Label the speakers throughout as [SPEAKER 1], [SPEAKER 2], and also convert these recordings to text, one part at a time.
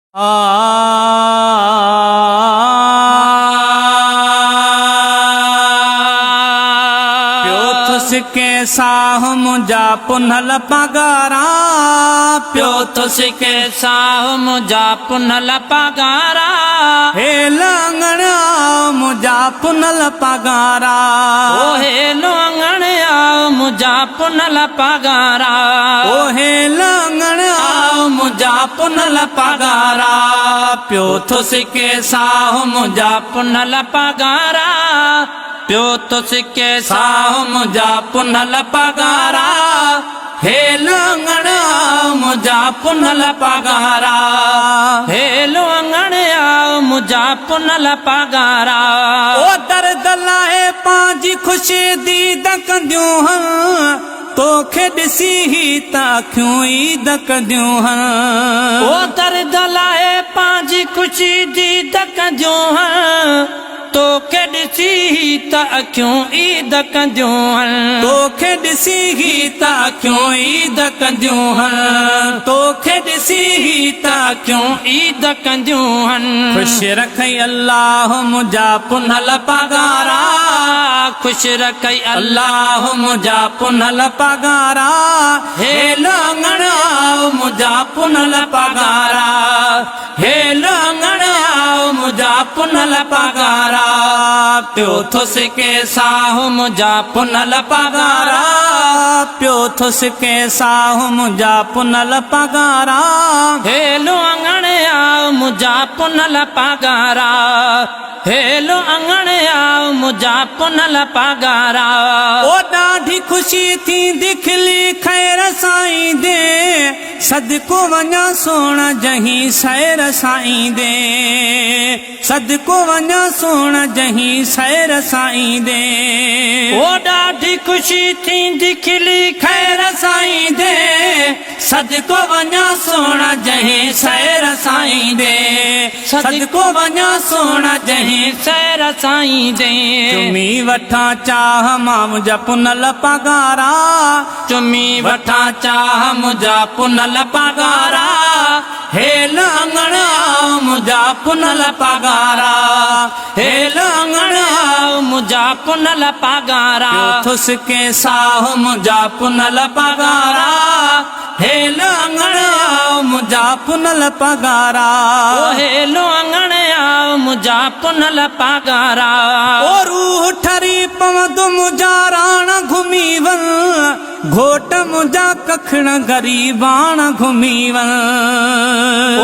[SPEAKER 1] प्यो थुसके साह मुंजा पुनल पगारा,
[SPEAKER 2] प्यो थुसके साह मुंजा पुनल पगारा,
[SPEAKER 1] हे लंगण मुंजा पुनल पगारा,
[SPEAKER 2] ओ हे लंगण मुंजा पुनल पगारा,
[SPEAKER 1] ओ हे लंगण
[SPEAKER 2] मुंजा पुनल पगारा,
[SPEAKER 1] प्यो थुसके साह
[SPEAKER 2] मुंजा पुनल पगारा, प्यो थुसके साह मुंजा पुनल पगारा, हे लंगण मुंजा पुनल पगारा, हे लंगण मुंजा पुनल पगारा,
[SPEAKER 1] ओ दर्द लाहे पांजी खुशी दीद कंदियूं हन, तोखे ॾिसी ही ताखियूं ईद कंदियूं हन,
[SPEAKER 2] ओ दर्द लाहे पांजी खुशी दीद कंदियूं हन, तोखे ॾिसी ही त अखियूं ईद कंदियूं हन,
[SPEAKER 1] तोखे ॾिसी ही ताखियूं ईद कंदियूं हन, तोखे ॾिसी ही ताखियूं
[SPEAKER 2] ईद कंदियूं हन।
[SPEAKER 1] ख़ुशि रखई अल्लाह मुंजा पुनल पगारा,
[SPEAKER 2] ख़ुशि रखई
[SPEAKER 1] अल्लाह मुंजा पुनल पगारा,
[SPEAKER 2] हे
[SPEAKER 1] लंगण मुंजा पुनल पगारा, हे लंगण मुंजा पुनल पगारा, प्यो थुसके साह
[SPEAKER 2] मुंजा
[SPEAKER 1] पुनल पगारा, प्यो थुसके साह मुंजा पुनल पगारा,
[SPEAKER 2] हे लंगण मुंजा पुनल पगारा, हे लंगण मुंजा पुनल पगारा,
[SPEAKER 1] ओ ॾाढी ख़ुशी थींदी खिली खैर साईं दे, सदको वञा सोण जहीं सैर साईं दे, सदको वञा सोण जहीं सैर साईं दे,
[SPEAKER 2] ओ ॾाढी ख़ुशी थींदी खिली
[SPEAKER 1] खैर साईं दे, सदको वञा सोण जहीं सैर साईं दे, सदको वञा सोण जहीं
[SPEAKER 2] सैर साईं दे,
[SPEAKER 1] चुमी वठां चाह मां मुंजा पुनल पगारा,
[SPEAKER 2] चुमी
[SPEAKER 1] वठां चाह मुंजा पुनल पगारा, हे लंगण मुंजा पुनल पगारा, हे लंगण
[SPEAKER 2] मुंजा पुनल पगारा,
[SPEAKER 1] थुसके साह मुंजा पुनल पगारा, हे लंगण मुंजा पुनल पगारा,
[SPEAKER 2] ओ हे लंगण मुंजा पुनल पगारा,
[SPEAKER 1] ओ रूह ठरी पवंदो मुंजा राण घुमी वन, घोट मुंजा कखण गरीबान घुमी वन,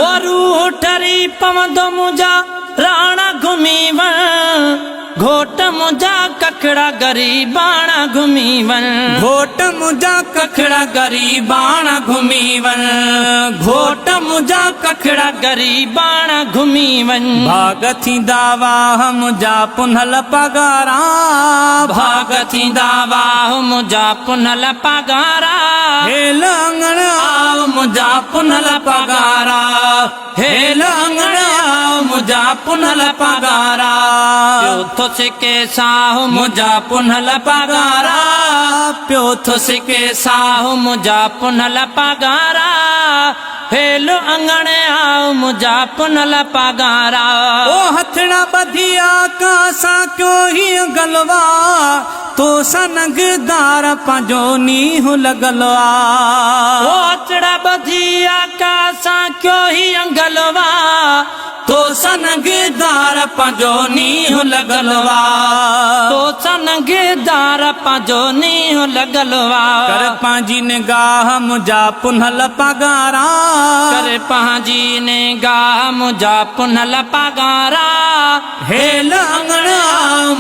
[SPEAKER 2] ओ रूह ठरी पवंदो मुंजा राण घुमी वन, घोट मुंजा कखड़ा गरीबान घुमी वन,
[SPEAKER 1] घोट मुंजा कखड़ा गरीबान घुमी वन, घोट मुंजा कखड़ा
[SPEAKER 2] गरीबान घुमी वन,
[SPEAKER 1] भाग थींदा वाह मुंजा पुनल पगारा,
[SPEAKER 2] भाग थींदा वाह मुंजा पुनल पगारा,
[SPEAKER 1] हे लंगण मुंजा पुनल पगारा, हे लंगण मुंजा पुनल पगारा,
[SPEAKER 2] प्यो थुसके साह
[SPEAKER 1] मुंजा पुनल पगारा, प्यो थुसके साह
[SPEAKER 2] मुंजा पुनल पगारा, हे लंगण मुंजा पुनल पगारा,
[SPEAKER 1] ओ हथड़ा बधिया कासा क्यों ही गलवा, तो सनगदार पंजो नीह लगलवा,
[SPEAKER 2] ओ हथड़ा बधिया कासा क्यों ही गलवा,
[SPEAKER 1] तो सनगदार पंजो नीह लगलवा,
[SPEAKER 2] तो सनगदार पंजो नीह लगलवा,
[SPEAKER 1] कर पंहिंजी निगाह मुंजा पुनल पगारा,
[SPEAKER 2] कर पंहिंजी निगाह मुंजा पुनल पगारा,
[SPEAKER 1] हे लंगण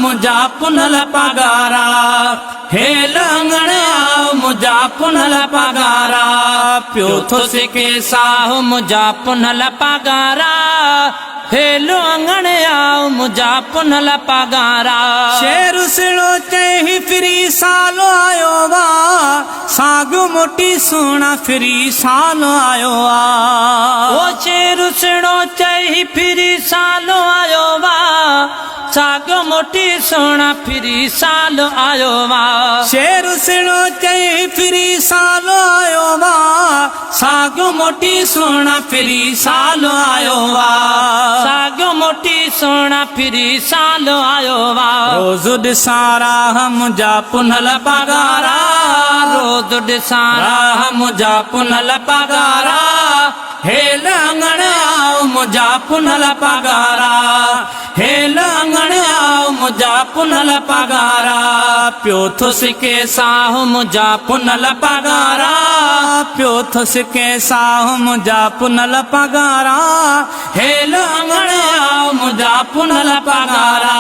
[SPEAKER 1] मुंजा पुनल पगारा, हे लंगण मुंजा पुनल पगारा, प्यो थुसके
[SPEAKER 2] साह मुंजा पुनल पगारा, हे लंगण मुंजा पुनल पगारा,
[SPEAKER 1] शेर सुणो चई फिरी सालो आयो वा, साॻियो मोटी सोना फिरी सालो आयो आ,
[SPEAKER 2] ओ शेर सुणो चई फिरी सालो आयो वा, साॻियो मोटी सोना फिरी सालो आयो वा,
[SPEAKER 1] शेर सुणो चई फिरी सालो आयो वा, साॻियो मोटी सोना फिरी सालो आयो
[SPEAKER 2] सोना फिरी साल आयो वा
[SPEAKER 1] रोज़ ॾिसारा मुंहिंजा पुनल पगारा
[SPEAKER 2] रोज़ ॾिसारा
[SPEAKER 1] मुंहिंजा पुनल पगारा हे लांगण आओ मुंहिंजा पुनल पगारा हे लांगण आओ मुंहिंजा पुनल पगारा पियो थो सिके साहु मुंहिंजा पुनल पगारा पियो थो सिके साहु मुंहिंजा पुनल पगारा हे लांगण आओ मुंहिंजा पुनल पगारा